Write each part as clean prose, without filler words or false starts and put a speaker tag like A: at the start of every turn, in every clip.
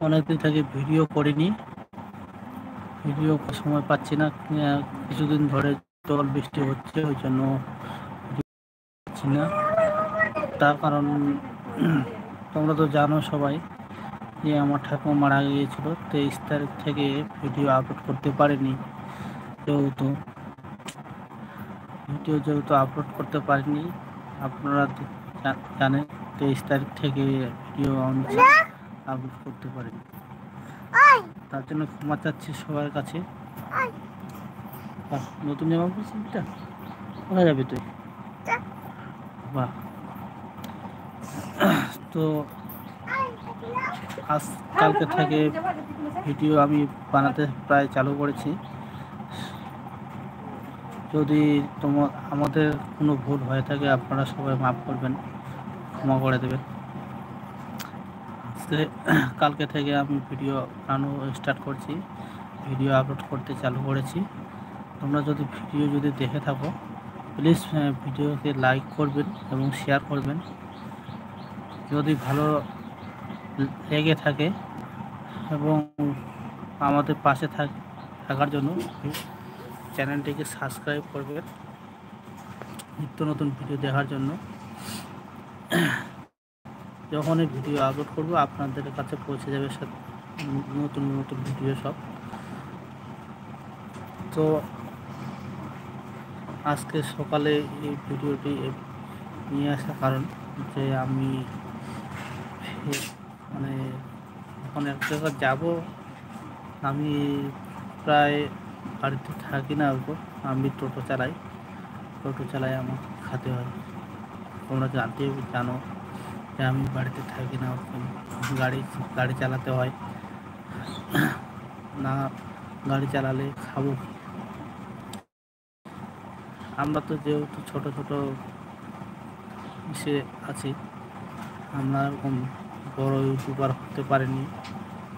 A: অনেকদিন থেকে ভিডিও করিনি, ভিডিও সময় পাচ্ছি না। কিছুদিন ধরে জল বৃষ্টি হচ্ছে, ওই জন্য পাচ্ছি না। তার কারণ তোমরা তো জানো সবাই যে আমার ঠাকুমা মারা গিয়েছিল। 23 তারিখ থেকে ভিডিও আপলোড করতে পারিনি, যেহেতু আপলোড করতে পারিনি। আপনারা তো জানেন 23 তারিখ থেকে ভিডিও আপলোড করতে পারিনি। তার জন্য ক্ষমা চাচ্ছি সবার কাছে। নতুন জামা পড়ছিস, এটা কোথায় যাবি তুই? বাহ। তো আজ কালকে থেকে ভিডিও আমি বানাতে প্রায় চালু করেছি। যদি আমাদের কোনো ভুল হয়ে থাকে আপনারা সবাই মাফ করবেন, ক্ষমা করে দেবেন। কালকে থেকে আমি ভিডিও বানানো স্টার্ট করছি, ভিডিও আপলোড করতে চালু করেছি। তোমরা যদি দেখে থাকো প্লিজ ভিডিওকে লাইক করবেন এবং শেয়ার করবেন। যদি ভালো লেগে থাকে এবং আমাদের পাশে থাকার জন্য চ্যানেলটিকে সাবস্ক্রাইব করবেন নিত্য নতুন ভিডিও দেখার জন্য। যখনই ভিডিও আপলোড করব আপনাদের কাছে পৌঁছে যাবে নতুন নতুন ভিডিও সব। তো আজকে সকালে এই ভিডিওটি নিয়ে আসার কারণ যে আমি এখন এক জায়গায় যাবো। আমি প্রায় বাড়িতে থাকি না, আমি টোটো চালাই, আমার খাতে হয়। তোমরা জানো যে আমি বাড়িতে থাকি না, গাড়ি চালাতে হয় না, গাড়ি চালালে খাবো। আমরা তো যেহেতু ছোট ছোট ইসে আছি, আমরা এরকম বড় ইউটিউবার হতে পারিনি।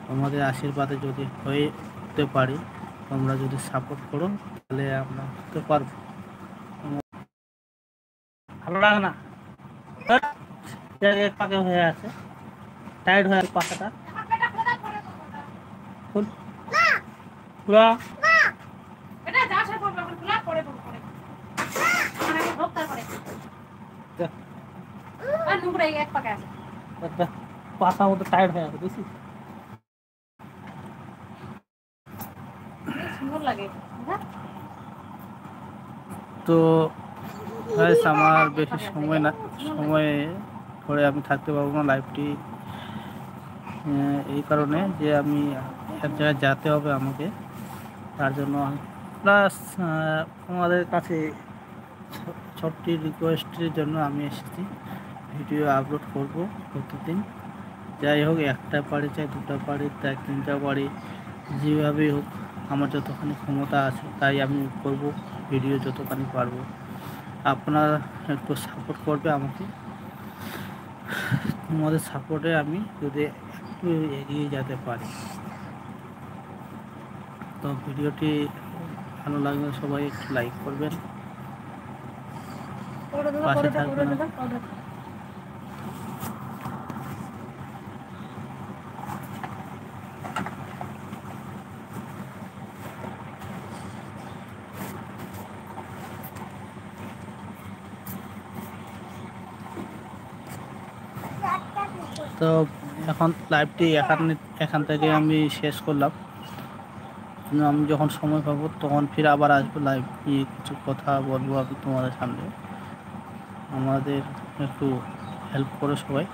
A: তোমাদের আশীর্বাদে যদি হতে পারি, তোমরা যদি সাপোর্ট করো তাহলে আমরা হতে পারবো। ভালো লাগে না, পাকে হয়ে আছে, টাইট হয়ে আছে পাখাটা। পাশা মতো টাইট হয়ে আছে, বুঝছিস? তো আমার বেশি সময় ধরে আমি থাকতে পারবো না লাইভটি, এই কারণে যে আমি এক জায়গায় যেতে হবে আমাকে। তার জন্য প্লাস আমাদের কাছে ছোট্ট রিকোয়েস্টের জন্য আমি এসেছি, ভিডিও আপলোড করব প্রতিদিন। যাই হোক, একটা পারি চাই, দুটা পারি, তাই তিনটা পারি, যেভাবেই হোক আমার যতখানি ক্ষমতা আছে তাই আমি করব ভিডিও যতখানি পারবো। আপনারা একটু সাপোর্ট করবে আমাকে, তোমাদের সাপোর্টে আমি যদি একটু এগিয়ে যেতে পারি। তো ভিডিওটি ভালো লাগলে সবাই একটু লাইক করবেন, পাশে থাকবেন। তো এখন লাইভটি এখান থেকে আমি শেষ করলাম। আমি যখন সময় পাবো তখন ফির আবার আসবো, লাইভ নিয়ে কিছু কথা বলবো আমি তোমাদের সামনে। আমাদের একটু হেল্প করো সবাই।